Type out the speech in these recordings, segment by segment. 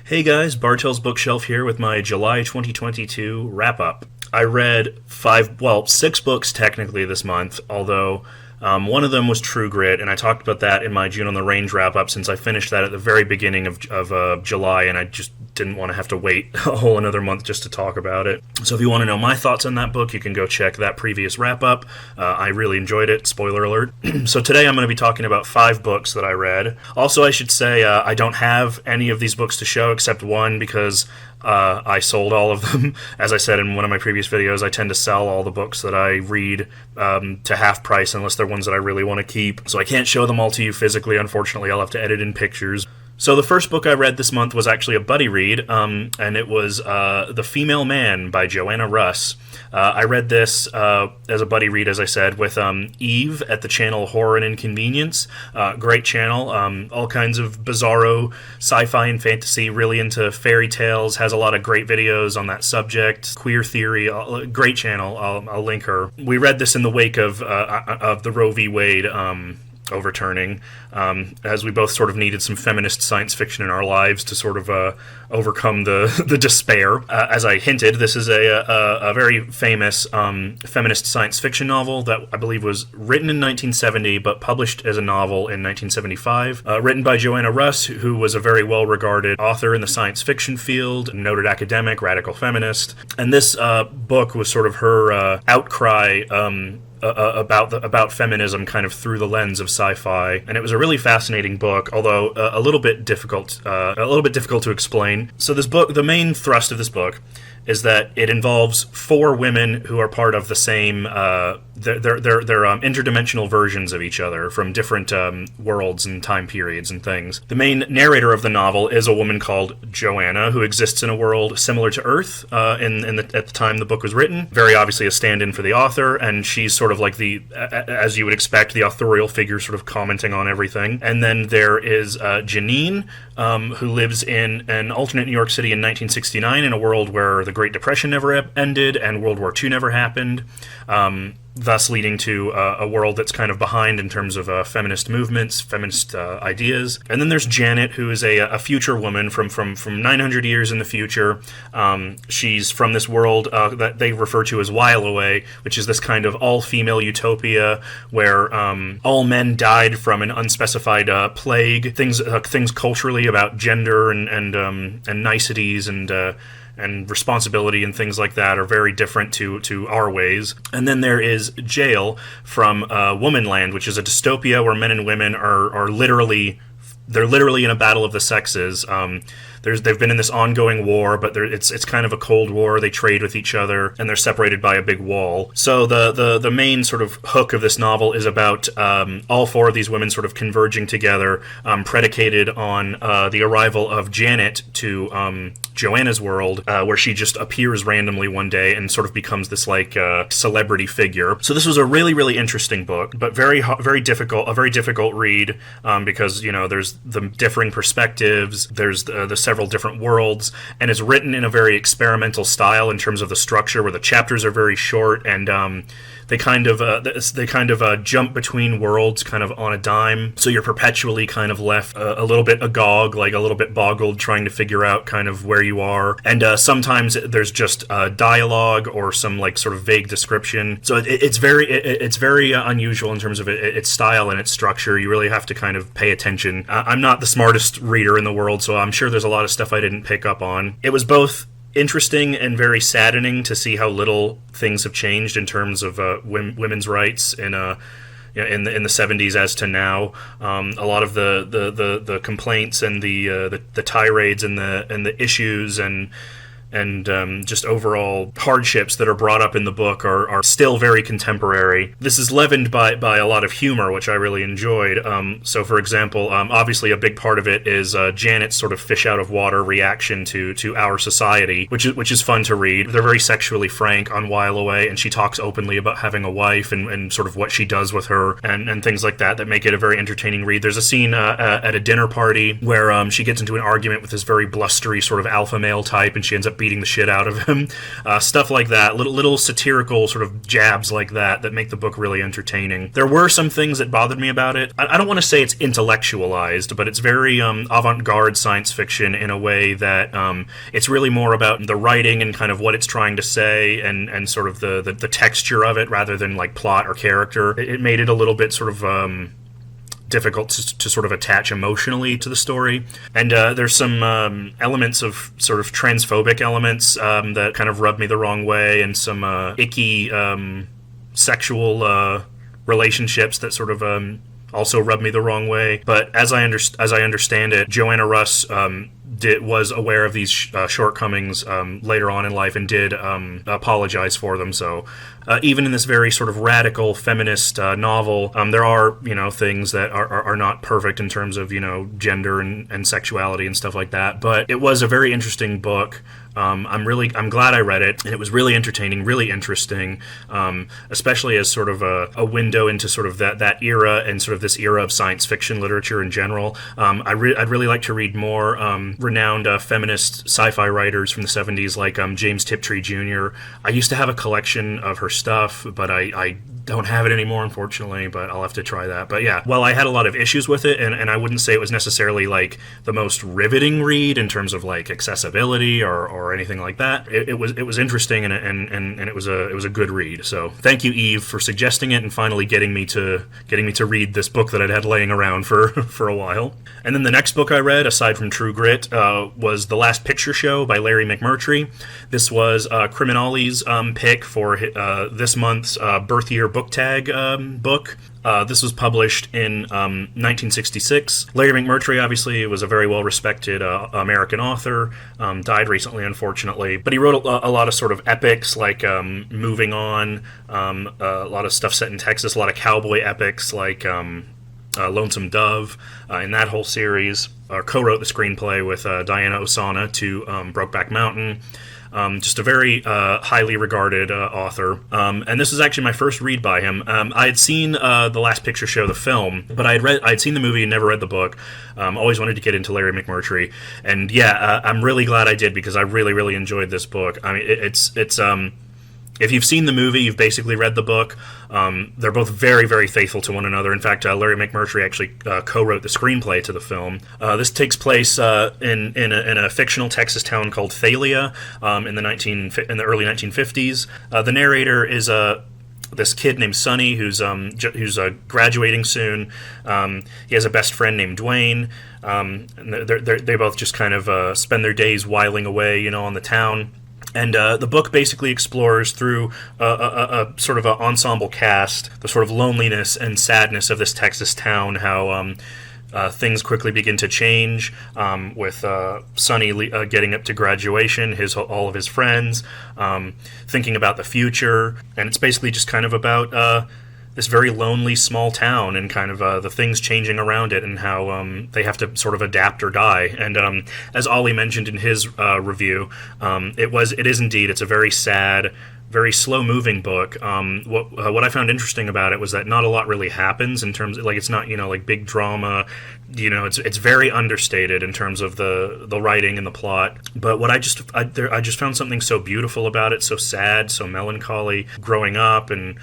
Hey guys, Bartell's Bookshelf here with my July 2022 wrap-up. I read six books technically this month, although one of them was True Grit, and I talked about that in my June on the Range wrap-up since I finished that at the very beginning of July, and I just didn't want to have to wait a whole another month just to talk about it. So if you want to know my thoughts on that book, you can go check that previous wrap-up. I really enjoyed it, spoiler alert. So today I'm going to be talking about 5 books that I read. Also, I should say I don't have any of these books to show except one because I sold all of them. As I said in one of my previous videos, I tend to sell all the books that I read to half price unless they're ones that I really want to keep. So I can't show them all to you physically, unfortunately. I'll have to edit in pictures. So the first book I read this month was actually a buddy read, and it was The Female Man by Joanna Russ. I read this as a buddy read, as I said, with Eve at the channel Horror and Inconvenience. Great channel, all kinds of bizarro sci-fi and fantasy, really into fairy tales, has a lot of great videos on that subject, queer theory, great channel. I'll link her. We read this in the wake of the Roe v. Wade overturning, as we both sort of needed some feminist science fiction in our lives to sort of overcome the despair. As I hinted, this is a very famous feminist science fiction novel that I believe was written in 1970 but published as a novel in 1975. Written by Joanna Russ, who was a very well-regarded author in the science fiction field, noted academic, radical feminist. And this book was sort of her outcry about feminism kind of through the lens of sci-fi, and it was a really fascinating book, although a little bit difficult to explain. So this book, the main thrust of this book is that it involves 4 women who are part of the same they're interdimensional versions of each other from different worlds and time periods and things. The main narrator of the novel is a woman called Joanna, who exists in a world similar to Earth at the time the book was written. Very obviously a stand-in for the author, and she's sort of like as you would expect, the authorial figure sort of commenting on everything. And then there is Janine, who lives in an alternate New York City in 1969 in a world where the Great Depression never ended and World War II never happened, thus leading to a world that's kind of behind in terms of feminist movements, feminist ideas. And then there's Janet, who is a future woman from 900 years in the future. She's from this world that they refer to as While Away, which is this kind of all-female utopia where all men died from an unspecified plague. Things culturally about gender and niceties and responsibility and things like that are very different to our ways. And then there is Jail from Womanland, which is a dystopia where men and women are literally in a battle of the sexes. They've been in this ongoing war, but it's kind of a cold war. They trade with each other, and they're separated by a big wall. So the main sort of hook of this novel is about all 4 of these women sort of converging together, predicated on the arrival of Janet to Joanna's world, where she just appears randomly one day and sort of becomes this like celebrity figure. So this was a really, really interesting book, but a very difficult read because there's the differing perspectives, there's the several different worlds, and it's written in a very experimental style in terms of the structure, where the chapters are very short and they kind of jump between worlds kind of on a dime, so you're perpetually kind of left a little bit agog, like a little bit boggled, trying to figure out kind of where you are. And sometimes there's just dialogue or some like sort of vague description. So it's very unusual in terms of its style and its structure. You really have to kind of pay attention. I'm not the smartest reader in the world, so I'm sure there's a lot of stuff I didn't pick up on. It was both interesting and very saddening to see how little things have changed in terms of women's rights in the 70s as to now. A lot of the complaints and the tirades and the issues and just overall hardships that are brought up in the book are still very contemporary. This is leavened by a lot of humor, which I really enjoyed. So, for example, obviously a big part of it is Janet's sort of fish out of water reaction to our society, which is fun to read. They're very sexually frank on While Away, and she talks openly about having a wife and sort of what she does with her and things like that make it a very entertaining read. There's a scene at a dinner party where she gets into an argument with this very blustery sort of alpha male type, and she ends up beating the shit out of him. Stuff like that, little satirical sort of jabs like that make the book really entertaining. There were some things that bothered me about it. I don't want to say it's intellectualized, but it's very avant-garde science fiction in a way that it's really more about the writing and kind of what it's trying to say and sort of the texture of it rather than like plot or character. It made it a little bit sort of difficult to sort of attach emotionally to the story. And there's some elements of sort of transphobic elements that kind of rubbed me the wrong way, and some icky sexual relationships that sort of also rubbed me the wrong way. But as I understand it, Joanna Russ was aware of these shortcomings later on in life and did apologize for them. So even in this very sort of radical feminist novel, there are things that are not perfect in terms of gender and sexuality and stuff like that. But it was a very interesting book. I'm glad I read it, and it was really entertaining, really interesting, especially as sort of a window into sort of that era and sort of this era of science fiction literature in general. I'd really like to read more renowned feminist sci-fi writers from the 70s, like James Tiptree Jr. I used to have a collection of her stuff, but I don't have it anymore, unfortunately, but I'll have to try that. But yeah, well, I had a lot of issues with it, and I wouldn't say it was necessarily like the most riveting read in terms of like accessibility or anything like that. It was interesting, and it was a good read. So thank you, Eve, for suggesting it and finally getting me to read this book that I'd had laying around for a while. And then the next book I read, aside from True Grit, was The Last Picture Show by Larry McMurtry. This was Criminali's pick for this month's Birth Year Book Tag book. This was published in 1966. Larry McMurtry, obviously, was a very well-respected American author, died recently, unfortunately, but he wrote a lot of sort of epics, like Moving On, a lot of stuff set in Texas, a lot of cowboy epics, like Lonesome Dove, in that whole series. Co-wrote the screenplay with Diana Ossana to Brokeback Mountain. Just a very highly regarded author. And this is actually my first read by him. I had seen The Last Picture Show, the film, but I'd seen the movie and never read the book. Always wanted to get into Larry McMurtry. And yeah, I'm really glad I did, because I really, really enjoyed this book. I mean, it's if you've seen the movie, you've basically read the book. They're both very, very faithful to one another. In fact, Larry McMurtry actually co-wrote the screenplay to the film. This takes place in a fictional Texas town called Thalia in the early 1950s. The narrator is this kid named Sonny who's graduating soon. He has a best friend named Dwayne. And they both just kind of spend their days whiling away, on the town. And the book basically explores through a sort of an ensemble cast the sort of loneliness and sadness of this Texas town, how things quickly begin to change with Sonny getting up to graduation, all of his friends, thinking about the future. And it's basically just kind of about this very lonely small town and kind of the things changing around it and how they have to sort of adapt or die. And as Ollie mentioned in his review, it's a very sad, very slow-moving book. What I found interesting about it was that not a lot really happens in terms of, like, it's not, like big drama. It's very understated in terms of the writing and the plot. But what I just found something so beautiful about it, so sad, so melancholy, growing up and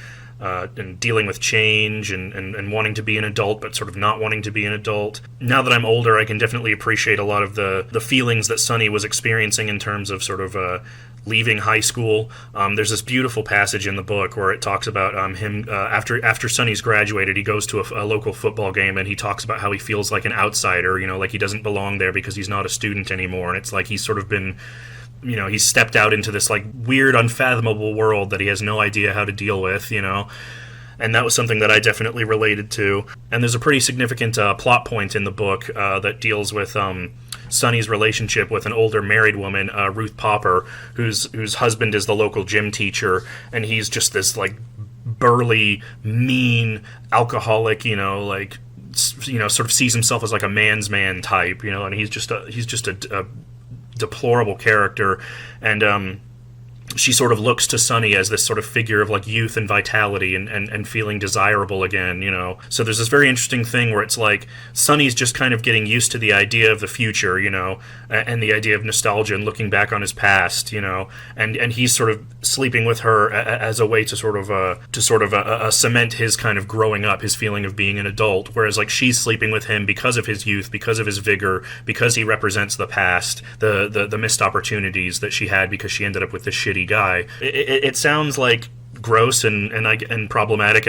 dealing with change and wanting to be an adult but sort of not wanting to be an adult. Now that I'm older, I can definitely appreciate a lot of the feelings that Sonny was experiencing in terms of sort of leaving high school. There's this beautiful passage in the book where it talks about him after Sonny's graduated, he goes to a local football game and he talks about how he feels like an outsider, like he doesn't belong there because he's not a student anymore. And it's like he's sort of been he's stepped out into this like weird, unfathomable world that he has no idea how to deal with, and that was something that I definitely related to. And there's a pretty significant plot point in the book that deals with Sonny's relationship with an older married woman, Ruth Popper, whose husband is the local gym teacher, and he's just this like burly, mean alcoholic, sort of sees himself as like a man's man type, and he's just a deplorable character. And she sort of looks to Sunny as this sort of figure of like youth and vitality and feeling desirable again, So there's this very interesting thing where it's like Sunny's just kind of getting used to the idea of the future, and the idea of nostalgia and looking back on his past, and he's sort of sleeping with her as a way to sort of cement his kind of growing up, his feeling of being an adult, whereas like she's sleeping with him because of his youth, because of his vigor, because he represents the past, the missed opportunities that she had because she ended up with this shitty guy. It sounds like gross and problematic,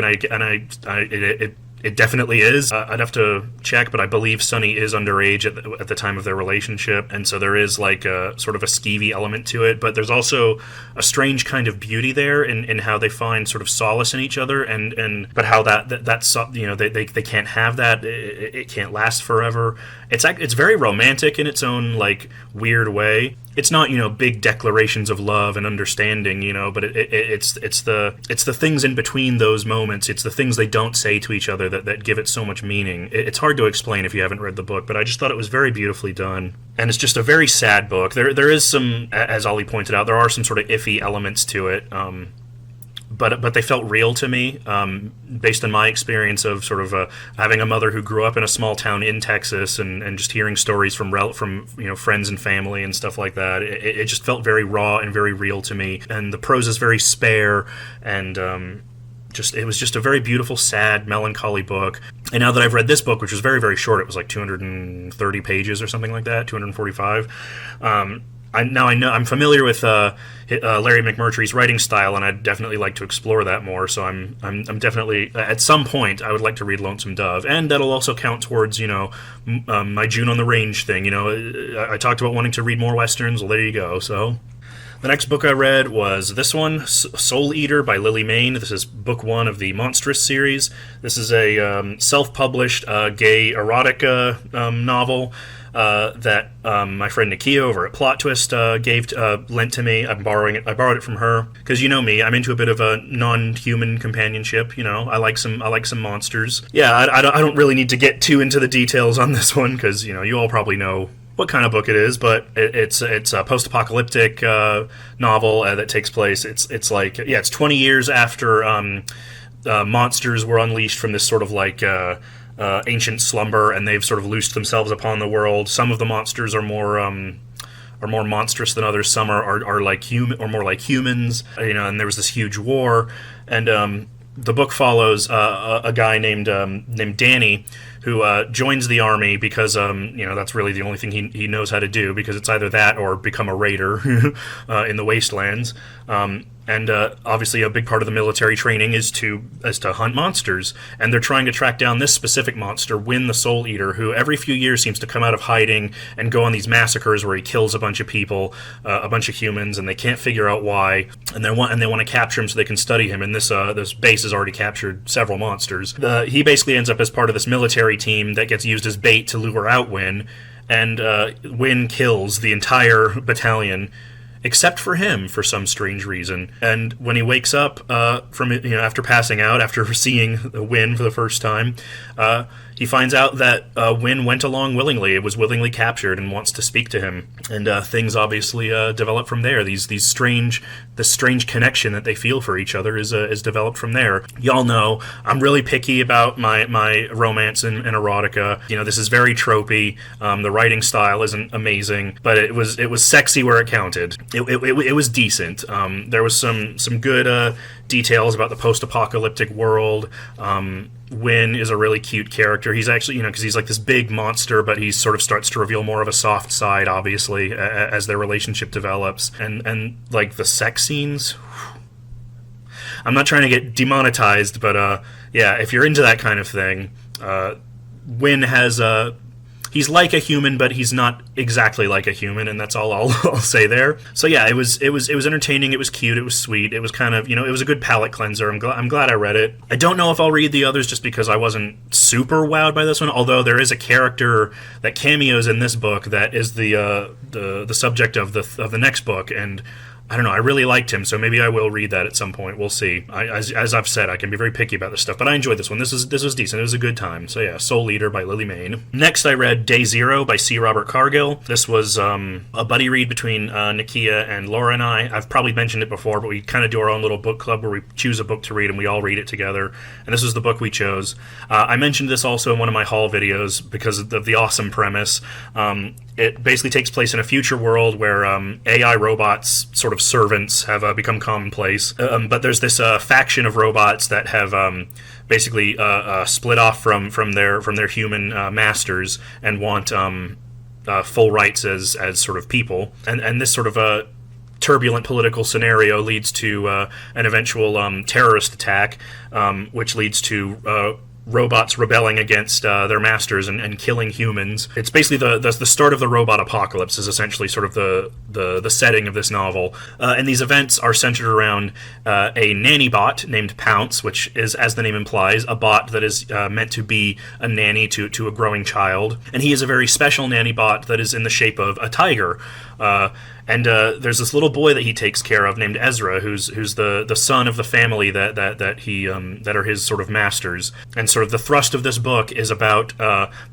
it definitely is. I'd have to check, but I believe Sunny is underage at the time of their relationship, and so there is like a sort of a skeevy element to it, but there's also a strange kind of beauty there in how they find sort of solace in each other, but how that's they can't have that. It can't last forever. It's very romantic in its own like weird way. It's not big declarations of love and understanding, but it's the things in between those moments. It's the things they don't say to each other that give it so much meaning. It's hard to explain if you haven't read the book, but I just thought it was very beautifully done. And it's just a very sad book. There is some, as Ollie pointed out, there are some sort of iffy elements to it. But they felt real to me, based on my experience of sort of having a mother who grew up in a small town in Texas and just hearing stories from friends and family and stuff like that. It just felt very raw and very real to me. And the prose is very spare, and it was just a very beautiful, sad, melancholy book. And now that I've read this book, which was very, very short, it was like 230 pages or something like that, 245. I'm familiar with Larry McMurtry's writing style, and I'd definitely like to explore that more. So I'm definitely at some point I would like to read Lonesome Dove, and that'll also count towards my June on the Range thing. I talked about wanting to read more westerns. Well, there you go. So the next book I read was this one, Soul Eater by Lily Mayne. This is book 1 of the Monstrous series. This is a self-published gay erotica novel. That my friend Nakia over at Plot Twist lent to me. I borrowed it from her because you know me, I'm into a bit of a non-human companionship. I like some monsters. Yeah, I don't really need to get too into the details on this one because you all probably know what kind of book it is, but it's a post-apocalyptic novel that takes place. It's 20 years after monsters were unleashed from this sort of like ancient slumber, and they've sort of loosed themselves upon the world. Some of the monsters are more monstrous than others. Some are like human or more like humans. And there was this huge war, and the book follows a guy named Danny who joins the army because that's really the only thing he knows how to do, because it's either that or become a raider in the wastelands. And obviously a big part of the military training is to hunt monsters, and they're trying to track down this specific monster, Wynn the Soul Eater, who every few years seems to come out of hiding and go on these massacres where he kills a bunch of people, a bunch of humans, and they can't figure out why, and they want to capture him so they can study him. And this base has already captured several monsters. He basically ends up as part of this military team that gets used as bait to lure out Wynn, and Wynn kills the entire battalion except for him for some strange reason. And when he wakes up from after passing out, after seeing Wynn for the first time, he finds out that Wynn went along willingly. It was willingly captured and wants to speak to him. And things obviously develop from there. This strange connection that they feel for each other is developed from there. Y'all know I'm really picky about my romance and erotica. This is very tropey. The writing style isn't amazing, but it was sexy where it counted. It was decent. There was some good details about the post-apocalyptic world. Wynn is a really cute character. He's actually, because he's like this big monster, but he sort of starts to reveal more of a soft side, obviously, as their relationship develops. And like the sex scenes, I'm not trying to get demonetized, but if you're into that kind of thing, Wynn has he's like a human, but he's not exactly like a human, and that's all I'll say there. So yeah, it was entertaining. It was cute. It was sweet. It was kind of, it was a good palate cleanser. I'm glad I read it. I don't know if I'll read the others just because I wasn't super wowed by this one. Although there is a character that cameos in this book that is the subject of the next book, and I don't know, I really liked him, so maybe I will read that at some point. We'll see. As I've said, I can be very picky about this stuff, but I enjoyed this one. This was decent. It was a good time. So yeah, Soul Eater by Lily Mayne. Next, I read Day Zero by C. Robert Cargill. This was a buddy read between Nakia and Laura and I. I've probably mentioned it before, but we kind of do our own little book club where we choose a book to read and we all read it together. And this was the book we chose. I mentioned this also in one of my haul videos because of the awesome premise. It basically takes place in a future world where AI robots, sort of servants, have become commonplace. But there's this faction of robots that have basically split off from their human masters and want full rights as sort of people. And this sort of a turbulent political scenario leads to an eventual terrorist attack, which leads to robots rebelling against their masters and killing humans. It's basically the start of the robot apocalypse is essentially sort of the setting of this novel. And these events are centered around a nanny bot named Pounce, which is, as the name implies, a bot that is meant to be a nanny to a growing child. And he is a very special nanny bot that is in the shape of a tiger. And there's this little boy that he takes care of named Ezra, who's the son of the family that are his sort of masters. And sort of the thrust of this book is about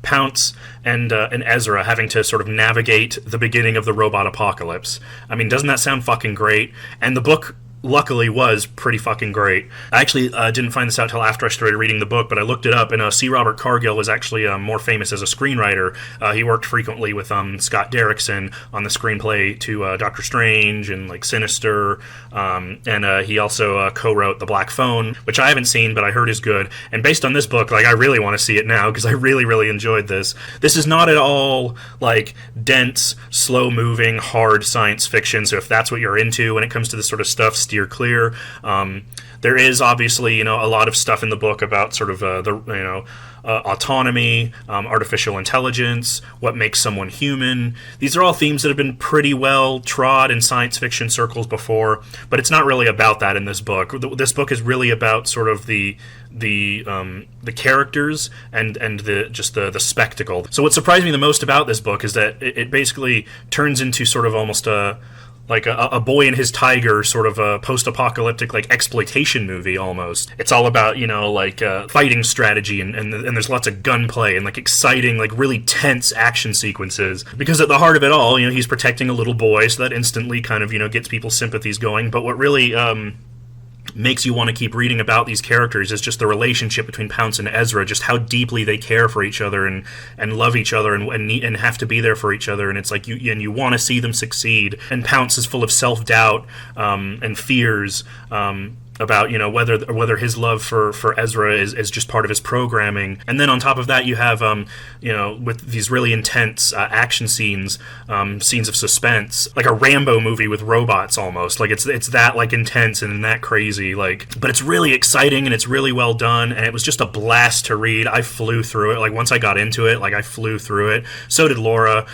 Pounce and Ezra having to sort of navigate the beginning of the robot apocalypse. I mean, doesn't that sound fucking great? And the book, luckily, was pretty fucking great. I actually didn't find this out till after I started reading the book, but I looked it up, and C. Robert Cargill was actually more famous as a screenwriter. He worked frequently with Scott Derrickson on the screenplay to Doctor Strange and like Sinister, and he also co-wrote The Black Phone, which I haven't seen, but I heard is good. And based on this book, like, I really want to see it now because I really, really enjoyed this. This is not at all like dense, slow-moving, hard science fiction. So if that's what you're into when it comes to this sort of stuff, steer clear. There is obviously, a lot of stuff in the book about sort of autonomy, artificial intelligence, what makes someone human. These are all themes that have been pretty well trod in science fiction circles before, but it's not really about that in this book. This book is really about sort of the characters and the spectacle. So what surprised me the most about this book is that it basically turns into sort of almost a boy and his tiger, sort of a post-apocalyptic, like, exploitation movie, almost. It's all about, fighting strategy, and there's lots of gunplay and, like, exciting, like, really tense action sequences. Because at the heart of it all, he's protecting a little boy, so that instantly kind of, gets people's sympathies going. But what really makes you want to keep reading about these characters is just the relationship between Pounce and Ezra, just how deeply they care for each other and love each other and have to be there for each other. And it's like you want to see them succeed. And Pounce is full of self-doubt and fears about whether his love for Ezra is just part of his programming. And then on top of that, you have with these really intense action scenes of suspense, like a Rambo movie with robots almost. Like it's that like intense and that crazy, like, but it's really exciting and it's really well done, and it was just a blast to read. I flew through it. Like, once I got into it, like, I flew through it. So did Laura.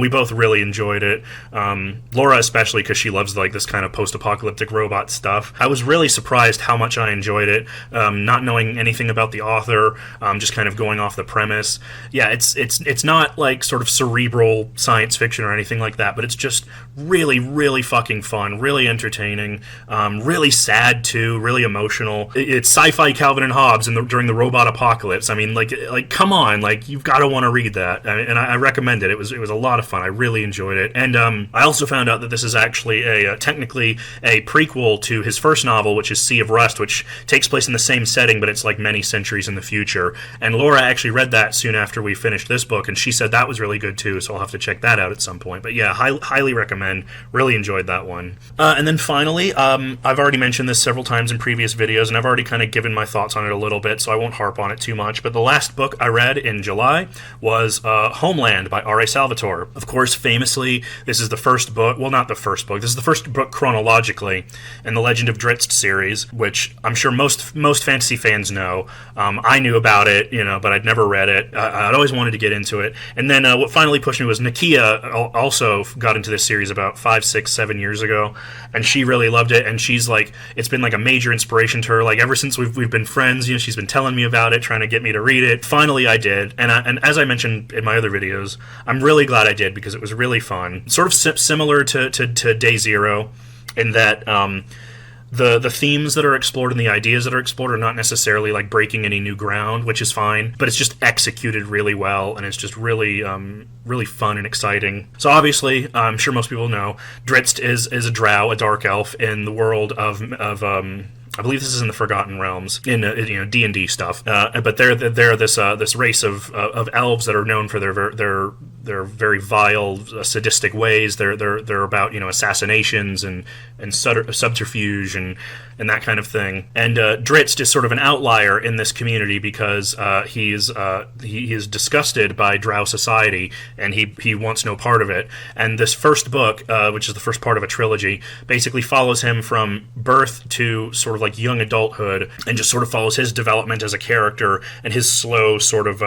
We both really enjoyed it. Laura especially, because she loves like this kind of post-apocalyptic robot stuff. I was really surprised how much I enjoyed it, not knowing anything about the author, just kind of going off the premise. Yeah, it's not like sort of cerebral science fiction or anything like that, but it's just really, really fucking fun, really entertaining, really sad too, really emotional. It's sci-fi Calvin and Hobbes during the robot apocalypse. I mean, like come on, like, you've got to want to read that, and I recommend it. It was a lot of fun. I really enjoyed it, and I also found out that this is actually technically a prequel to his first novel, which is Sea of Rust, which takes place in the same setting, but it's like many centuries in the future. And Laura actually read that soon after we finished this book, and she said that was really good too, so I'll have to check that out at some point. But yeah, highly recommend. Really enjoyed that one. And then finally, I've already mentioned this several times in previous videos, and I've already kind of given my thoughts on it a little bit, so I won't harp on it too much, but the last book I read in July was Homeland by R.A. Salvatore. Of course, famously, this is the first book, well, not the first book, this is the first book chronologically in the Legend of Drizzt series, which I'm sure most fantasy fans know. I knew about it, but I'd never read it. I'd always wanted to get into it. And then what finally pushed me was Nakia also got into this series about 5, 6, 7 years ago, and she really loved it, and she's like, it's been like a major inspiration to her, like ever since we've been friends. She's been telling me about it, trying to get me to read it. Finally I did, and as I mentioned in my other videos, I'm really glad I did because it was really fun. Sort of similar to Day Zero. in that the themes that are explored and the ideas that are explored are not necessarily like breaking any new ground, which is fine, but it's just executed really well, and it's just really really fun and exciting. So obviously, I'm sure most people know, Drizzt is a drow, a dark elf in the world of I believe this is in the Forgotten Realms, in D&D stuff. But they're this race of elves that are known for their very vile, sadistic ways. They're about assassinations and subterfuge and that kind of thing. And Drizzt is sort of an outlier in this community because he is disgusted by drow society, and he wants no part of it. And this first book, which is the first part of a trilogy, basically follows him from birth to sort of like young adulthood, and just sort of follows his development as a character and his slow sort of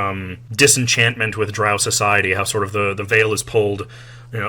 disenchantment with drow society, how sort of the veil is pulled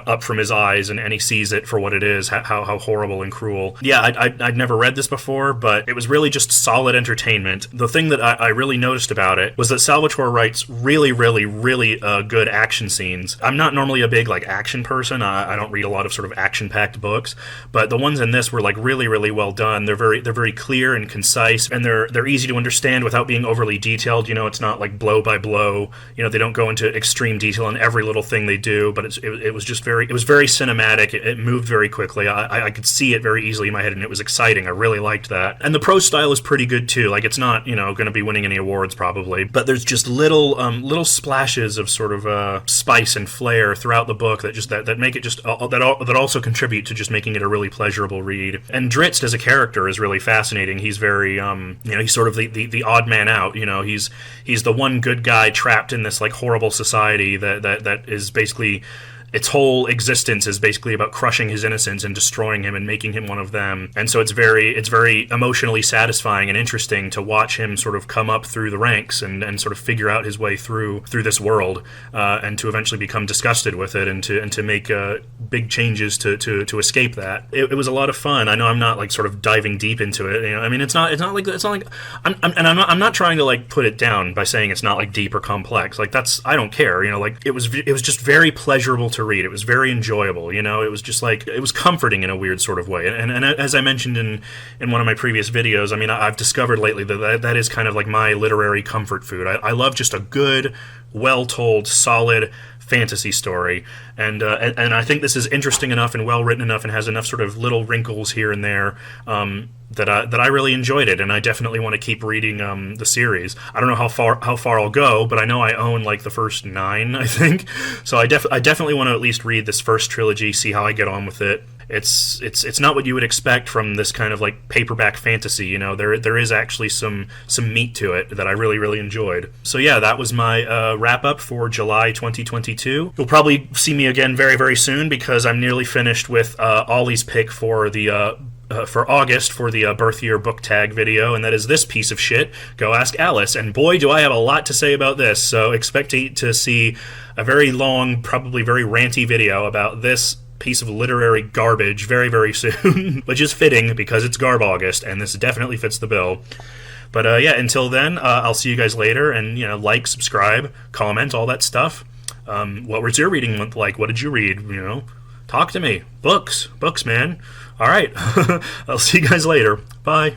up from his eyes, and he sees it for what it is, how horrible and cruel. Yeah, I'd never read this before, but it was really just solid entertainment. The thing that I really noticed about it was that Salvatore writes really, really, really good action scenes. I'm not normally a big action person. I don't read a lot of sort of action-packed books, but the ones in this were really, really well done. They're very clear and concise, and they're easy to understand without being overly detailed. It's not like blow by blow. They don't go into extreme detail in every little thing they do, but it was just very cinematic. It moved very quickly. I could see it very easily in my head, and it was exciting. I really liked that. And the prose style is pretty good too. It's not going to be winning any awards probably, but there's just little splashes of sort of spice and flair throughout the book that make it just that also contribute to just making it a really pleasurable read. And Drizzt as a character is really fascinating. He's very he's sort of the odd man out. He's the one good guy trapped in this horrible society that is basically, its whole existence is basically about crushing his innocence and destroying him and making him one of them. And so it's very emotionally satisfying and interesting to watch him sort of come up through the ranks and sort of figure out his way through this world, and to eventually become disgusted with it and to make big changes to escape that. It was a lot of fun. I know I'm not sort of diving deep into it. I mean, it's not like I'm not trying to put it down by saying it's not deep or complex. I don't care. It was just very pleasurable to read. It was very enjoyable. It was just it was comforting in a weird sort of way. And as I mentioned in one of my previous videos, I mean, I've discovered lately that is kind of my literary comfort food. I love just a good, well-told, solid fantasy story, and I think this is interesting enough and well written enough and has enough sort of little wrinkles here and there that I really enjoyed it, and I definitely want to keep reading the series. I don't know how far I'll go, but I know I own the first 9, I think. So I definitely want to at least read this first trilogy, see how I get on with it. It's not what you would expect from this kind of paperback fantasy. There is actually some meat to it that I really, really enjoyed. So yeah, that was my wrap up for July 2022. You'll probably see me again very, very soon because I'm nearly finished with Ollie's pick for the for August for the birth year book tag video, and that is this piece of shit, Go Ask Alice. And boy, do I have a lot to say about this, so expect to see a very long, probably very ranty video about this piece of literary garbage very, very soon, which is fitting because it's Garb August, and this definitely fits the bill. But yeah, until then, I'll see you guys later, and like, subscribe, comment, all that stuff. What was your reading month like? What did you read? Talk to me. Books, man. All right. I'll see you guys later. Bye.